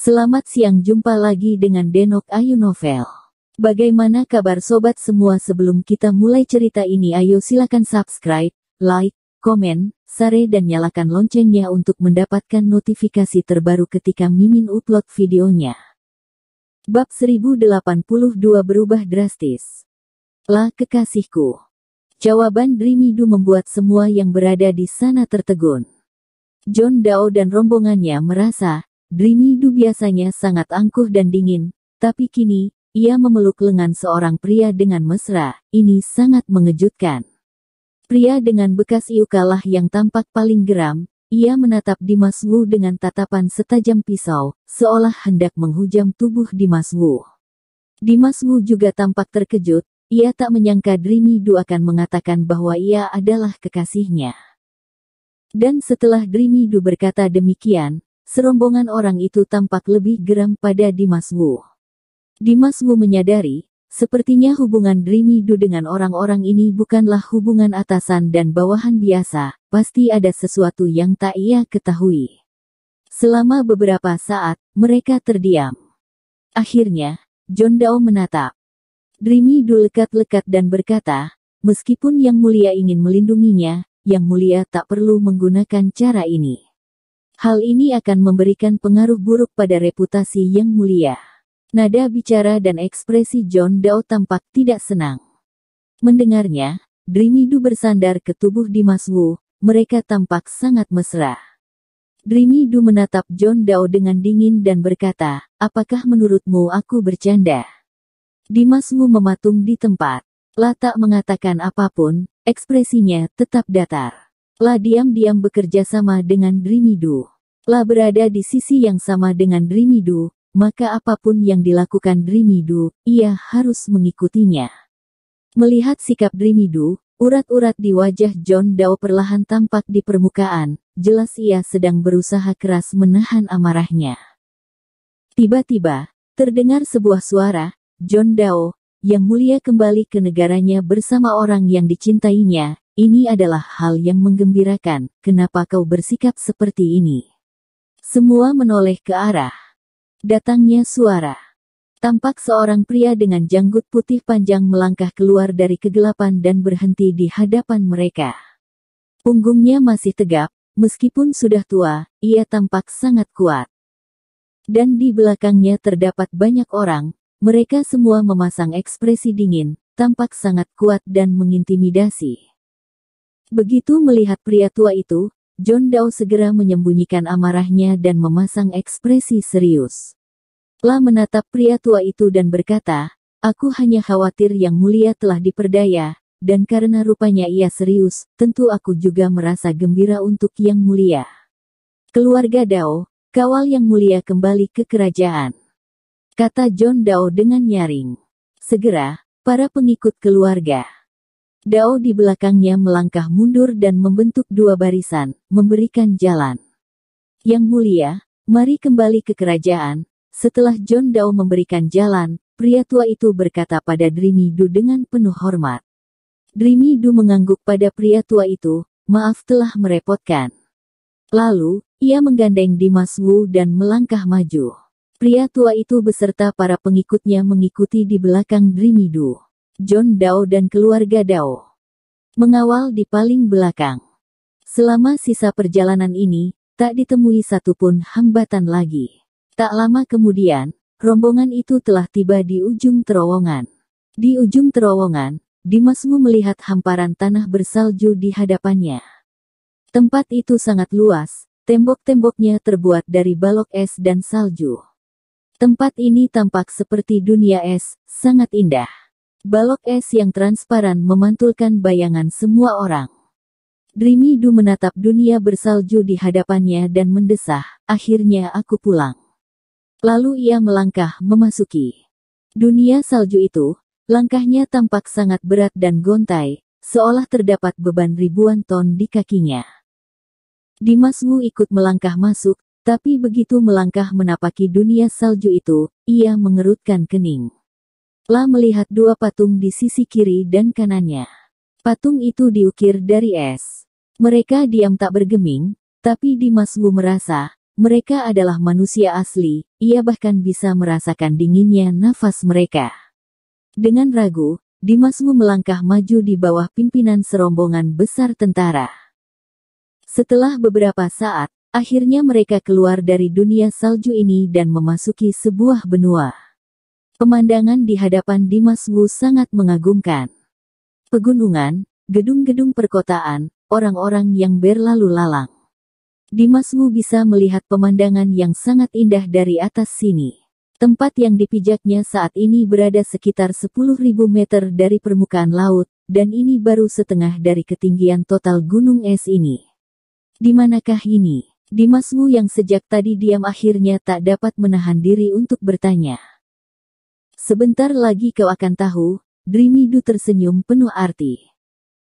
Selamat siang, jumpa lagi dengan Denok Ayu Novel. Bagaimana kabar sobat semua? Sebelum kita mulai cerita ini, ayo silakan subscribe, like, komen, share dan nyalakan loncengnya untuk mendapatkan notifikasi terbaru ketika Mimin upload videonya. Bab 1082 berubah drastis. Lah kekasihku. Jawaban Dreamy Do membuat semua yang berada di sana tertegun. John Dao dan rombongannya merasa Dreamy Do biasanya sangat angkuh dan dingin, tapi kini, ia memeluk lengan seorang pria dengan mesra. Ini sangat mengejutkan. Pria dengan bekas iukalah yang tampak paling geram, ia menatap Dimas Wu dengan tatapan setajam pisau, seolah hendak menghujam tubuh Dimas Wu. Dimas Wu juga tampak terkejut, ia tak menyangka Dreamy Do akan mengatakan bahwa ia adalah kekasihnya. Dan setelah Dreamy Do berkata demikian, serombongan orang itu tampak lebih geram pada Dimas Wu. Dimas Wu menyadari, sepertinya hubungan Dreamy Do dengan orang-orang ini bukanlah hubungan atasan dan bawahan biasa, pasti ada sesuatu yang tak ia ketahui. Selama beberapa saat, mereka terdiam. Akhirnya, John Dao menatap Dreamy Do lekat-lekat dan berkata, meskipun Yang Mulia ingin melindunginya, Yang Mulia tak perlu menggunakan cara ini. Hal ini akan memberikan pengaruh buruk pada reputasi Yang Mulia. Nada bicara dan ekspresi John Dao tampak tidak senang. Mendengarnya, Dreamy Do bersandar ke tubuh Dimas Wu, mereka tampak sangat mesra. Dreamy Do menatap John Dao dengan dingin dan berkata, apakah menurutmu aku bercanda? Dimas Wu mematung di tempat. Lah tak mengatakan apapun, ekspresinya tetap datar. Lah diam-diam bekerja sama dengan Dreamy Do. Lah berada di sisi yang sama dengan Dreamy Do, maka apapun yang dilakukan Dreamy Do, ia harus mengikutinya. Melihat sikap Dreamy Do, urat-urat di wajah John Dao perlahan tampak di permukaan, jelas ia sedang berusaha keras menahan amarahnya. Tiba-tiba, terdengar sebuah suara, John Dao, Yang Mulia kembali ke negaranya bersama orang yang dicintainya. Ini adalah hal yang menggembirakan, kenapa kau bersikap seperti ini? Semua menoleh ke arah datangnya suara. Tampak seorang pria dengan janggut putih panjang melangkah keluar dari kegelapan dan berhenti di hadapan mereka. Punggungnya masih tegap, meskipun sudah tua, ia tampak sangat kuat. Dan di belakangnya terdapat banyak orang, mereka semua memasang ekspresi dingin, tampak sangat kuat dan mengintimidasi. Begitu melihat pria tua itu, John Dao segera menyembunyikan amarahnya dan memasang ekspresi serius. Lah menatap pria tua itu dan berkata, aku hanya khawatir Yang Mulia telah diperdaya, dan karena rupanya ia serius, tentu aku juga merasa gembira untuk Yang Mulia. Keluarga Dao, kawal Yang Mulia kembali ke kerajaan, kata John Dao dengan nyaring. Segera, para pengikut keluarga Dao di belakangnya melangkah mundur dan membentuk dua barisan, memberikan jalan. Yang Mulia, mari kembali ke kerajaan. Setelah John Dao memberikan jalan, pria tua itu berkata pada Dreamy Do dengan penuh hormat. Dreamy Do mengangguk pada pria tua itu, maaf telah merepotkan. Lalu, ia menggandeng Dimas Wu dan melangkah maju. Pria tua itu beserta para pengikutnya mengikuti di belakang Dreamy Do. John Dao dan keluarga Dao mengawal di paling belakang. Selama sisa perjalanan ini, tak ditemui satupun hambatan lagi. Tak lama kemudian, rombongan itu telah tiba di ujung terowongan. Di ujung terowongan, Dimas Wu melihat hamparan tanah bersalju di hadapannya. Tempat itu sangat luas, tembok-temboknya terbuat dari balok es dan salju. Tempat ini tampak seperti dunia es, sangat indah. Balok es yang transparan memantulkan bayangan semua orang. Dreamy Do menatap dunia bersalju di hadapannya dan mendesah, akhirnya aku pulang. Lalu ia melangkah memasuki dunia salju itu, langkahnya tampak sangat berat dan gontai, seolah terdapat beban ribuan ton di kakinya. Dimas Wu ikut melangkah masuk, tapi begitu melangkah menapaki dunia salju itu, ia mengerutkan kening. Lah melihat dua patung di sisi kiri dan kanannya. Patung itu diukir dari es. Mereka diam tak bergeming, tapi Dimas Wu merasa, Mereka adalah manusia asli, ia bahkan bisa merasakan dinginnya nafas mereka. Dengan ragu, Dimas Wu melangkah maju di bawah pimpinan serombongan besar tentara. Setelah beberapa saat, akhirnya mereka keluar dari dunia salju ini dan memasuki sebuah benua. Pemandangan di hadapan Dimas Wu sangat mengagumkan. Pegunungan, gedung-gedung perkotaan, orang-orang yang berlalu lalang. Dimas Wu bisa melihat pemandangan yang sangat indah dari atas sini. Tempat yang dipijaknya saat ini berada sekitar 10.000 meter dari permukaan laut, dan ini baru setengah dari ketinggian total gunung es ini. Di manakah ini? Dimas Wu yang sejak tadi diam akhirnya tak dapat menahan diri untuk bertanya. Sebentar lagi kau akan tahu, Dreamy Du tersenyum penuh arti.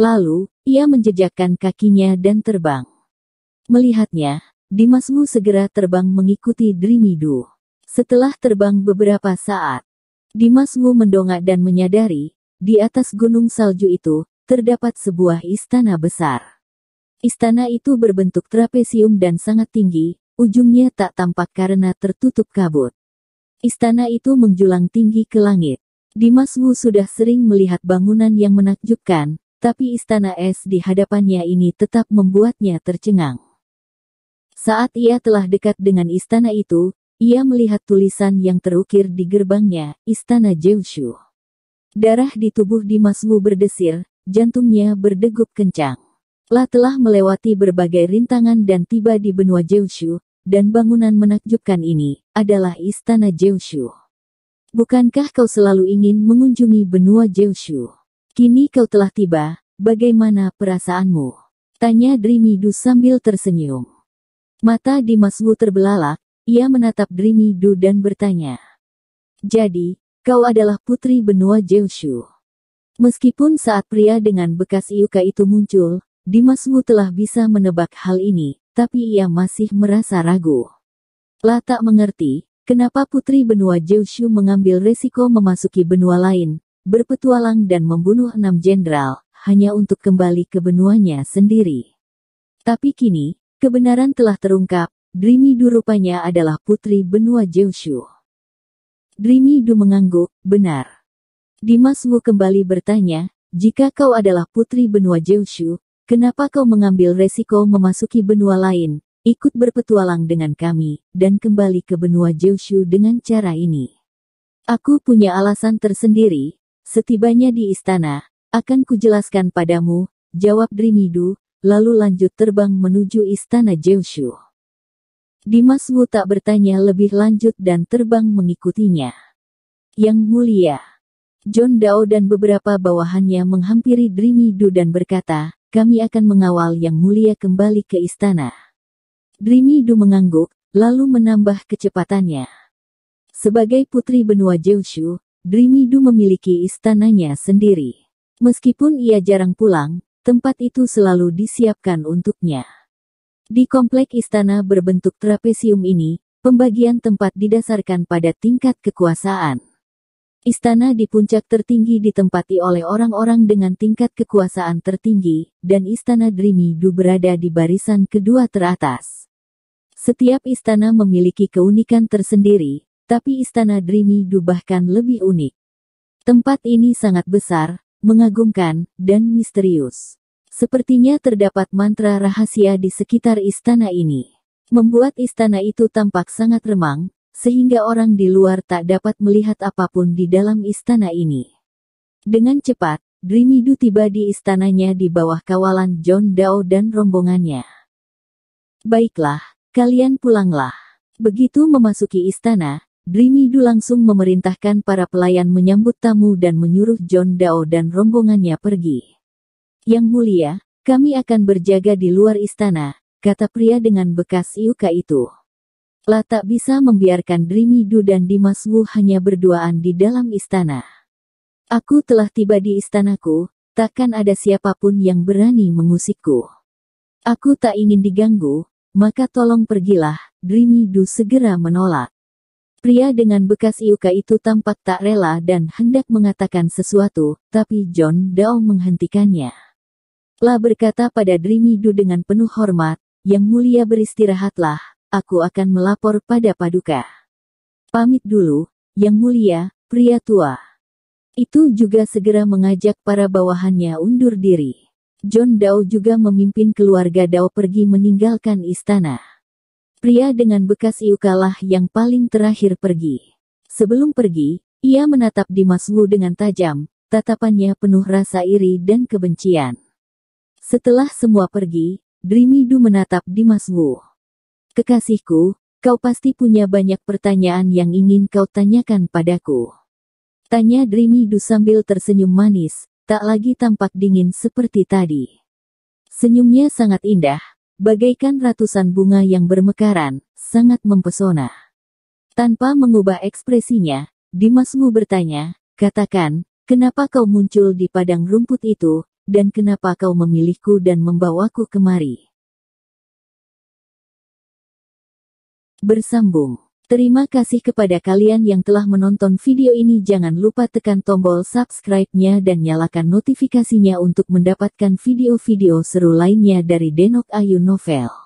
Lalu, ia menjejakkan kakinya dan terbang. Melihatnya, Dimas Wu segera terbang mengikuti Dreamy Du. Setelah terbang beberapa saat, Dimas Wu mendongak dan menyadari, di atas gunung salju itu, terdapat sebuah istana besar. Istana itu berbentuk trapesium dan sangat tinggi, ujungnya tak tampak karena tertutup kabut. Istana itu menjulang tinggi ke langit. Dimas Wu sudah sering melihat bangunan yang menakjubkan, tapi istana es di hadapannya ini tetap membuatnya tercengang. Saat ia telah dekat dengan istana itu, ia melihat tulisan yang terukir di gerbangnya, Istana Jeushu. Darah di tubuh Dimas Wu berdesir, jantungnya berdegup kencang. Telah melewati berbagai rintangan dan tiba di benua Jeushu, dan bangunan menakjubkan ini adalah Istana Jeushu. Bukankah kau selalu ingin mengunjungi benua Jeushu? Kini kau telah tiba, bagaimana perasaanmu? Tanya Dreamy Du sambil tersenyum. Mata Dimas Wu terbelalak, ia menatap Dreamy Du dan bertanya. Jadi, kau adalah putri benua Jeushu. Meskipun saat pria dengan bekas iuka itu muncul, Dimas Wu telah bisa menebak hal ini, tapi ia masih merasa ragu. Tak mengerti, kenapa putri benua Jeushu mengambil resiko memasuki benua lain, berpetualang dan membunuh 6 jenderal, hanya untuk kembali ke benuanya sendiri. Tapi kini, kebenaran telah terungkap, Dreamy Du rupanya adalah putri benua Jeushu. Dreamy Du mengangguk, benar. Dimas Wu kembali bertanya, jika kau adalah putri benua Jeushu, kenapa kau mengambil resiko memasuki benua lain, ikut berpetualang dengan kami, dan kembali ke benua Jeushu dengan cara ini? Aku punya alasan tersendiri, setibanya di istana, akan kujelaskan padamu, jawab Dreamy Du, lalu lanjut terbang menuju istana Jeushu. Dimas Wu tak bertanya lebih lanjut dan terbang mengikutinya. Yang mulia, John Dao dan beberapa bawahannya menghampiri Dreamy Du dan berkata, kami akan mengawal yang mulia kembali ke istana. Dreamy Du mengangguk, lalu menambah kecepatannya. Sebagai putri benua Jeushu, Dreamy Du memiliki istananya sendiri. Meskipun ia jarang pulang, tempat itu selalu disiapkan untuknya. Di komplek istana berbentuk trapesium ini, pembagian tempat didasarkan pada tingkat kekuasaan. Istana di puncak tertinggi ditempati oleh orang-orang dengan tingkat kekuasaan tertinggi, dan istana Dreamy Du berada di barisan kedua teratas. Setiap istana memiliki keunikan tersendiri, tapi istana Dreamy Du bahkan lebih unik. Tempat ini sangat besar, mengagumkan, dan misterius. Sepertinya terdapat mantra rahasia di sekitar istana ini. Membuat istana itu tampak sangat remang, sehingga orang di luar tak dapat melihat apapun di dalam istana ini. Dengan cepat, Dreamy Du tiba di istananya di bawah kawalan John Dao dan rombongannya. Baiklah, kalian pulanglah. Begitu memasuki istana, Dreamy Du langsung memerintahkan para pelayan menyambut tamu dan menyuruh John Dao dan rombongannya pergi. Yang mulia, kami akan berjaga di luar istana, kata pria dengan bekas iuka itu. Tak bisa membiarkan Dreamy Du dan Dimas Wu hanya berduaan di dalam istana. Aku telah tiba di istanaku, takkan ada siapapun yang berani mengusikku. Aku tak ingin diganggu, maka tolong pergilah, Dreamy Du segera menolak. Pria dengan bekas iuka itu tampak tak rela dan hendak mengatakan sesuatu, tapi John Dao menghentikannya. Berkata pada Dreamy Du dengan penuh hormat, yang mulia beristirahatlah, aku akan melapor pada Paduka. Pamit dulu, Yang Mulia, pria tua. Itu juga segera mengajak para bawahannya undur diri. John Dao juga memimpin keluarga Dao pergi meninggalkan istana. Pria dengan bekas iukalah yang paling terakhir pergi. Sebelum pergi, ia menatap Dimas Wu dengan tajam, tatapannya penuh rasa iri dan kebencian. Setelah semua pergi, Dreamy Du menatap Dimas Wu. Kekasihku, kau pasti punya banyak pertanyaan yang ingin kau tanyakan padaku. Tanya Dreamy Du sambil tersenyum manis, tak lagi tampak dingin seperti tadi. Senyumnya sangat indah, bagaikan ratusan bunga yang bermekaran, sangat mempesona. Tanpa mengubah ekspresinya, Dimas Wu bertanya, katakan, kenapa kau muncul di padang rumput itu, dan kenapa kau memilihku dan membawaku kemari? Bersambung. Terima kasih kepada kalian yang telah menonton video ini. Jangan lupa tekan tombol subscribe-nya dan nyalakan notifikasinya untuk mendapatkan video-video seru lainnya dari Denok Ayu Novel.